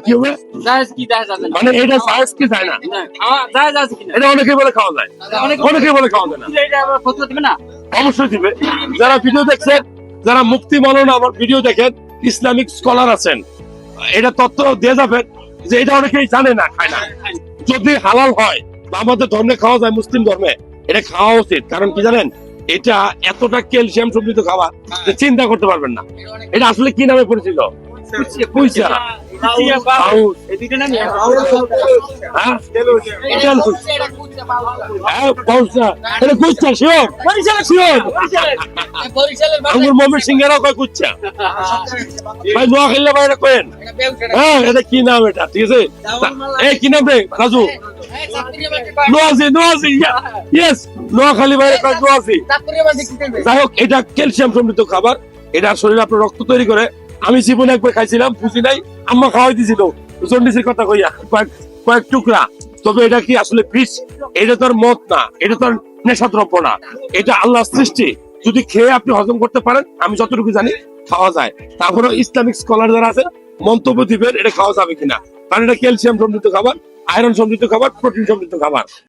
কি হবে মানে এটা সায়েন্স কি যায় না, এটা অনেকে বলে খাওয়া যায়, অনেকে বলে খাওয়া যায় না। অবশ্যই দিবে। যারা ভিডিও দেখছেন, যারা মুফতি মাওলানা আমার ভিডিও দেখেন, ইসলামিক স্কলার আছেন, এটা তথ্য দিয়ে যাবেন যে এটা অনেকেই জানে না, খায় না। যদি হালাল হয় বা আমাদের ধর্মে খাওয়া যায়, মুসলিম ধর্মে এটা খাওয়া উচিত। কারণ কি জানেন, এটা এতটা ক্যালসিয়াম সমৃদ্ধ খাবার যে চিন্তা করতে পারবেন না। এটা আসলে কি নামে পরিচিত? কুইচা, পাউস, হ্যাঁ? হ্যাঁ, পাউসা। এটা কুইচা, শিওর? শিওর? আঙ্গুর মমির সিংহেরাও কয় কুইচা। ভাই নোয়া খেললে ভাই এটা কেন? হ্যাঁ, এটা কি নাম এটা? ঠিক আছে? এই কি নাম রে রাজু? নোয়াজি, নোয়াজি, ইয়েস, নোয়াখালী বাইরে কয় নোয়াজি। যাই হোক, এটা ক্যালসিয়াম সমৃদ্ধ খাবার। এটা শরীরে আপনার রক্ত তৈরি করে। আমি জীবনে একবার খাইছিলাম, বুঝি নাই, আম্মা খাওয়াই দিছিল জন্ডিসের কথা কইয়া কয়েক টুকরা। তবে এটা কি আসলে বিষ? এটা তো আর মদ না, এটা তো আর নেশাদ্রব্য না, এটা আল্লাহর সৃষ্টি। যদি খেয়ে আপনি হজম করতে পারেন, আমি যতটুকু জানি খাওয়া যায়। তারপরে ইসলামিক স্কলার যারা আছেন মন্তব্য দিবেন এটা খাওয়া যাবে কিনা। কারণ এটা ক্যালসিয়াম সমৃদ্ধ খাবার, আয়রন সমৃদ্ধ খাবার, প্রোটিন সমৃদ্ধ খাবার।